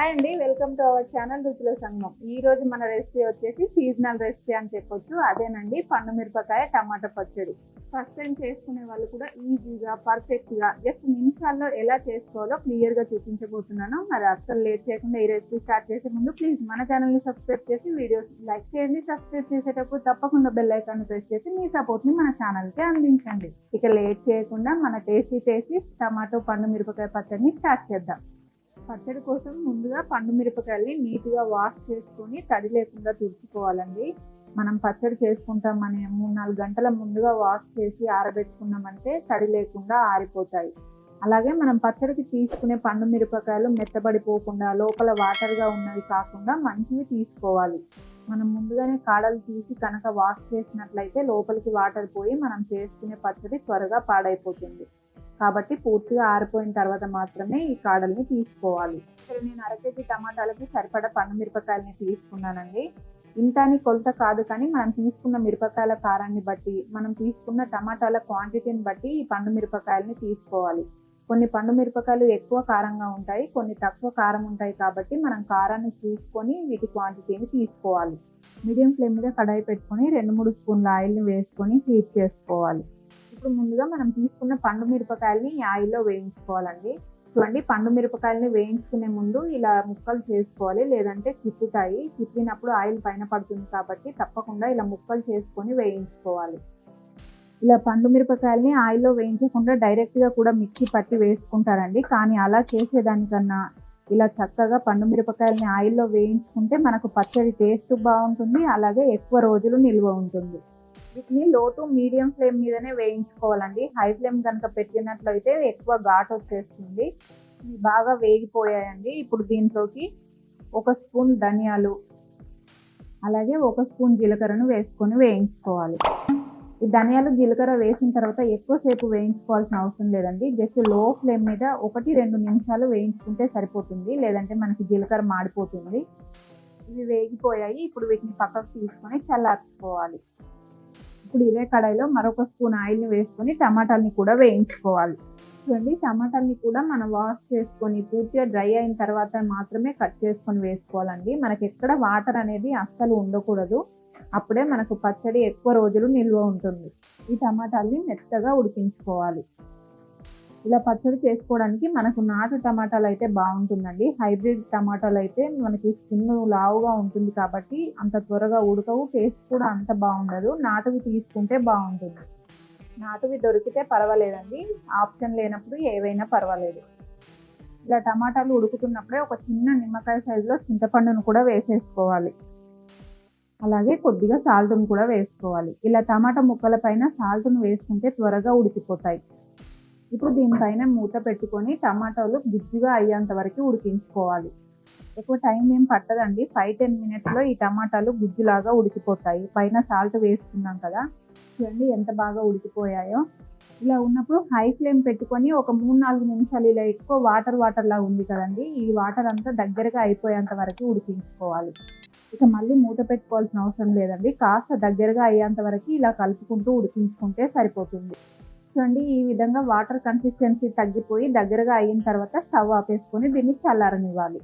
Hi అండి, welcome to our channel రుచుల సంఘం. ఈ రోజు మన రెసిపీ వచ్చేసి సీజనల్ రెసిపీ అని చెప్పొచ్చు. అదేనండి పండు మిరపకాయ టమాటా పచ్చడి. ఫస్ట్ టైం చేసుకునే వాళ్ళు కూడా ఈజీగా పర్ఫెక్ట్గా జస్ట్ నిమిషాల్లో ఎలా చేసుకోవాలో క్లియర్గా చూపించబోతున్నాను. మరి అస్సలు లేట్ చేయకుండా ఈ రెసిపీ స్టార్ట్ చేసే ముందు ప్లీజ్ మన ఛానల్ని సబ్స్క్రైబ్ చేసి వీడియోస్ లైక్ చేయండి. సబ్స్క్రైబ్ చేసేటప్పుడు తప్పకుండా బెల్ ఐకాన్ ప్రెస్ చేసి మీ సపోర్ట్ని మన ఛానల్కి అందించండి. ఇక లేట్ చేయకుండా మన టేస్టీ టమాటో పండు మిరపకాయ పచ్చడిని స్టార్ట్ చేద్దాం. పచ్చడి కోసం ముందుగా పండు మిరపకాయల్ని నీట్గా వాష్ చేసుకొని తడి లేకుండా తుడుచుకోవాలండి. మనం పచ్చడి చేసుకుంటామని 3-4 గంటల ముందుగా వాష్ చేసి ఆరబెట్టుకున్నామంటే తడి లేకుండా ఆరిపోతాయి. అలాగే మనం పచ్చడికి తీసుకునే పండు మిరపకాయలు మెత్తబడిపోకుండా లోపల వాటర్గా ఉన్నవి కాకుండా మంచివి తీసుకోవాలి. మనం ముందుగానే కాడలు తీసి కనుక వాష్ చేసినట్లయితే లోపలికి వాటర్ పోయి మనం చేసుకునే పచ్చడి త్వరగా పాడైపోతుంది. కాబట్టి పూర్తిగా ఆరిపోయిన తర్వాత మాత్రమే ఈ కాడల్ని తీసుకోవాలి. ఇక్కడ నేను 1/2 కేజీ టమాటాలకి సరిపడా పండు మిరపకాయలని తీసుకున్నానండి. ఇంత అని కొలత కాదు, కానీ మనం తీసుకున్న మిరపకాయల కారాన్ని బట్టి, మనం తీసుకున్న టమాటాల క్వాంటిటీని బట్టి ఈ పండు మిరపకాయలని తీసుకోవాలి. కొన్ని పండు మిరపకాయలు ఎక్కువ కారంగా ఉంటాయి, కొన్ని తక్కువ కారం ఉంటాయి. కాబట్టి మనం కారాన్ని చూసుకొని వీటి క్వాంటిటీని తీసుకోవాలి. మీడియం ఫ్లేమ్ మీద కడాయి పెట్టుకొని 2-3 స్పూన్ల ఆయిల్ని వేసుకొని హీట్ చేసుకోవాలి. ఇప్పుడు ముందుగా మనం తీసుకున్న పండు మిరపకాయల్ని ఆయిల్లో వేయించుకోవాలండి. చూడండి, పండు మిరపకాయల్ని వేయించుకునే ముందు ఇలా ముక్కలు చేసుకోవాలి, లేదంటే చిక్కుతాయి. చిక్కినప్పుడు ఆయిల్ పైన పడుతుంది కాబట్టి తప్పకుండా ఇలా ముక్కలు చేసుకొని వేయించుకోవాలి. ఇలా పండు మిరపకాయల్ని ఆయిల్లో వేయించకుండా డైరెక్ట్గా కూడా మిక్సీ పట్టి వేసుకుంటారండి. కానీ అలా చేసేదానికన్నా ఇలా చక్కగా పండు మిరపకాయల్ని ఆయిల్లో వేయించుకుంటే మనకు పచ్చడి టేస్ట్ బాగుంటుంది, అలాగే ఎక్కువ రోజులు నిల్వ ఉంటుంది. వీటిని లో టు మీడియం ఫ్లేమ్ మీదనే వేయించుకోవాలండి. హై ఫ్లేమ్ కనుక పెట్టినట్లయితే ఎక్కువ ఘాటు వచ్చేస్తుంది. ఇవి బాగా వేగిపోయాయండి. ఇప్పుడు దీంట్లోకి 1 స్పూన్ ధనియాలు, అలాగే 1 స్పూన్ జీలకర్రను వేసుకొని వేయించుకోవాలి. ఈ ధనియాలు జీలకర్ర వేసిన తర్వాత ఎక్కువసేపు వేయించుకోవాల్సిన అవసరం లేదండి. జస్ట్ లో ఫ్లేమ్ మీద 1-2 నిమిషాలు వేయించుకుంటే సరిపోతుంది, లేదంటే మనకి జీలకర్ర మాడిపోతుంది. ఇవి వేగిపోయాయి. ఇప్పుడు వీటిని పక్కకు తీసుకొని చల్లార్చుకోవాలి. ఇప్పుడు ఇదే కడాయిలో మరొక స్పూన్ ఆయిల్ని వేసుకొని టమాటాలని కూడా వేయించుకోవాలి. చూడండి, టమాటాలని కూడా మనం వాష్ చేసుకొని పూర్తిగా డ్రై అయిన తర్వాత మాత్రమే కట్ చేసుకొని వేసుకోవాలండి. మనకి ఎక్కడ వాటర్ అనేది అస్సలు ఉండకూడదు. అప్పుడే మనకు పచ్చడి ఎక్కువ రోజులు నిల్వ ఉంటుంది. ఈ టమాటాలని మెత్తగా ఉడికించుకోవాలి. ఇలా పచ్చడి చేసుకోవడానికి మనకు నాటు టమాటాలు అయితే బాగుంటుందండి. హైబ్రిడ్ టమాటాలు అయితే మనకి స్కిన్ లావుగా ఉంటుంది కాబట్టి అంత త్వరగా ఉడకవు, టేస్ట్ కూడా అంత బాగుండదు. నాటువి తీసుకుంటే బాగుంటుంది. నాటువి దొరికితే పర్వాలేదండి, ఆప్షన్ లేనప్పుడు ఏవైనా పర్వాలేదు. ఇలా టమాటాలు ఉడుకుతున్నప్పుడే ఒక చిన్న నిమ్మకాయ సైజులో చింతపండును కూడా వేసేసుకోవాలి. అలాగే కొద్దిగా సాల్ట్ను కూడా వేసుకోవాలి. ఇలా టమాటా ముక్కల పైన సాల్ట్ను వేసుకుంటే త్వరగా ఉడికిపోతాయి. ఇప్పుడు దీనిపైన మూత పెట్టుకొని టమాటాలు గుజ్జుగా అయ్యేంత వరకు ఉడికించుకోవాలి. ఎక్కువ టైం ఏం పట్టదండి. 5-10 మినిట్స్లో ఈ టమాటాలు గుజ్జులాగా ఉడికిపోతాయి. పైన సాల్ట్ వేసుకున్నాం కదా, చూడండి ఎంత బాగా ఉడికిపోయాయో. ఇలా ఉన్నప్పుడు హై ఫ్లేమ్ పెట్టుకొని ఒక 3-4 నిమిషాలు ఇలా ఎక్కువ వాటర్ లాగా ఉంది కదండి, ఈ వాటర్ అంతా దగ్గరగా అయిపోయేంత వరకు ఉడికించుకోవాలి. ఇక మళ్ళీ మూత పెట్టుకోవాల్సిన అవసరం లేదండి. కాస్త దగ్గరగా అయ్యేంత వరకు ఇలా కలుపుకుంటూ ఉడికించుకుంటే సరిపోతుంది. చూడండి, ఈ విధంగా వాటర్ కన్సిస్టెన్సీ తగ్గిపోయి దగ్గరగా అయిన తర్వాత స్టవ్ ఆపేసుకొని దీన్ని చల్లారనివ్వాలి.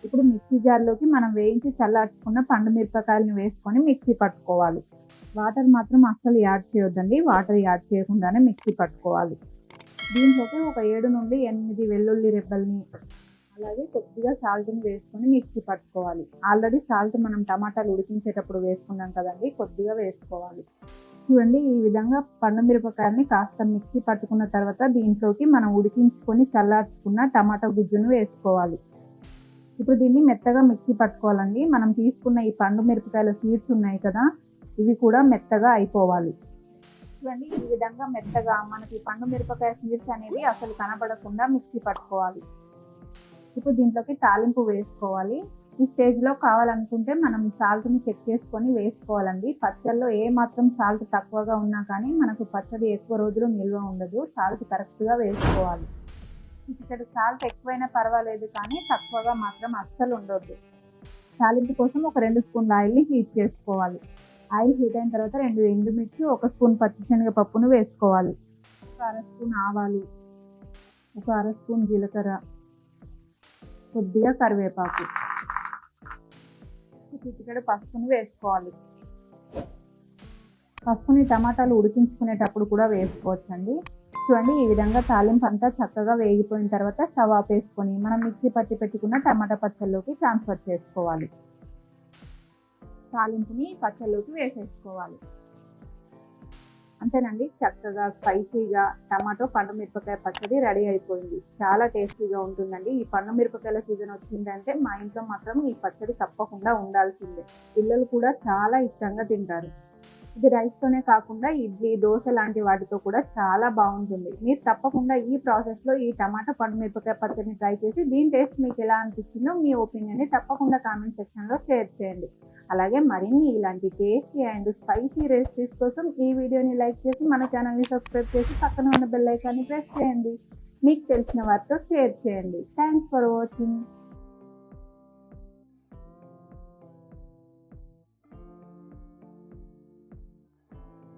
ఇప్పుడు మిక్సీ జార్లోకి మనం వేయించి చల్లార్చుకున్న పండు మిరపకాయలను వేసుకొని మిక్సీ పట్టుకోవాలి. వాటర్ మాత్రం అస్సలు యాడ్ చేయొద్దండి. వాటర్ యాడ్ చేయకుండానే మిక్సీ పట్టుకోవాలి. దీంట్లోకి ఒక 7-8 వెల్లుల్లి రెబ్బల్ని, అలాగే కొద్దిగా సాల్ట్ని వేసుకొని మిక్సీ పట్టుకోవాలి. ఆల్రెడీ సాల్ట్ మనం టమాటాలు ఉడికించేటప్పుడు వేసుకున్నాం కదండి, కొద్దిగా వేసుకోవాలి. చూడండి, ఈ విధంగా పండు మిరపకాయల్ని కాస్త మిక్సీ పట్టుకున్న తర్వాత దీంట్లోకి మనం ఉడికించుకొని చల్లార్చుకున్న టమాటా గుజ్జును వేసుకోవాలి. ఇప్పుడు దీన్ని మెత్తగా మిక్సీ పట్టుకోవాలండి. మనం తీసుకున్న ఈ పండు మిరపకాయల సీడ్స్ ఉన్నాయి కదా, ఇవి కూడా మెత్తగా అయిపోవాలి. చూడండి, ఈ విధంగా మెత్తగా మనకి పండు మిరపకాయ సీడ్స్ అనేవి అసలు కనబడకుండా మిక్సీ పట్టుకోవాలి. ఇప్పుడు దీంట్లోకి తాలింపు వేసుకోవాలి. ఈ స్టేజ్లో కావాలనుకుంటే మనం సాల్ట్ని చెక్ చేసుకొని వేసుకోవాలండి. పచ్చడిలో ఏ మాత్రం సాల్ట్ తక్కువగా ఉన్నా కానీ మనకు పచ్చడి ఎక్కువ రోజులు నిల్వ ఉండదు. సాల్ట్ కరెక్ట్గా వేసుకోవాలి. ఇక్కడ సాల్ట్ ఎక్కువైనా పర్వాలేదు, కానీ తక్కువగా మాత్రం అస్సలు ఉండొద్దు. తాలింపు కోసం ఒక 2 స్పూన్ల ఆయిల్ని హీట్ చేసుకోవాలి. ఆయిల్ హీట్ అయిన తర్వాత 2 ఎండుమిర్చి, 1 స్పూన్ పచ్చిశనగపప్పును వేసుకోవాలి. 1 అర స్పూన్ ఆవాలు, 1 అర స్పూన్ జీలకర్ర, కొద్దిగా కరివేపాకు, చిటికెడు పసుపుని వేసుకోవాలి. పసుపుని టమాటాలు ఉడికించుకునేటప్పుడు కూడా వేసుకోవచ్చండి. చూడండి, ఈ విధంగా తాలింపు అంతా చక్కగా వేగిపోయిన తర్వాత స్టవ్ ఆపేసుకొని మనం మిక్సీ పట్టి పెట్టుకున్న టమాటా పచ్చళ్ళలోకి ట్రాన్స్ఫర్ చేసుకోవాలి. తాలింపుని పచ్చళ్ళలోకి వేసేసుకోవాలి. అంతేనండి, చక్కగా స్పైసీగా టమాటో పండు మిరపకాయ పచ్చడి రెడీ అయిపోయింది. చాలా టేస్టీగా ఉంటుందండి. ఈ పండు మిరపకాయల సీజన్ వచ్చిందంటే మా ఇంట్లో మాత్రం ఈ పచ్చడి తప్పకుండా ఉండాల్సిందే. పిల్లలు కూడా చాలా ఇష్టంగా తింటారు. ఇది రైస్తోనే కాకుండా ఇడ్లీ, దోశ లాంటి వాటితో కూడా చాలా బాగుంటుంది. మీరు తప్పకుండా ఈ ప్రాసెస్లో ఈ టమాటా పండు మిరపకాయ పచ్చడిని ట్రై చేసి దీని టేస్ట్ మీకు ఎలా అనిపించిందో మీ ఒపీనియన్ని తప్పకుండా కామెంట్ సెక్షన్లో షేర్ చేయండి. అలాగే మరిన్ని ఇలాంటి టేస్టీ అండ్ స్పైసీ రెసిపీస్ కోసం ఈ వీడియోని లైక్ చేసి మన ఛానల్ని సబ్స్క్రైబ్ చేసి పక్కన ఉన్న బెల్ ఐకాన్ని ప్రెస్ చేయండి. మీకు తెలిసిన వారితో షేర్ చేయండి. Thanks for watching.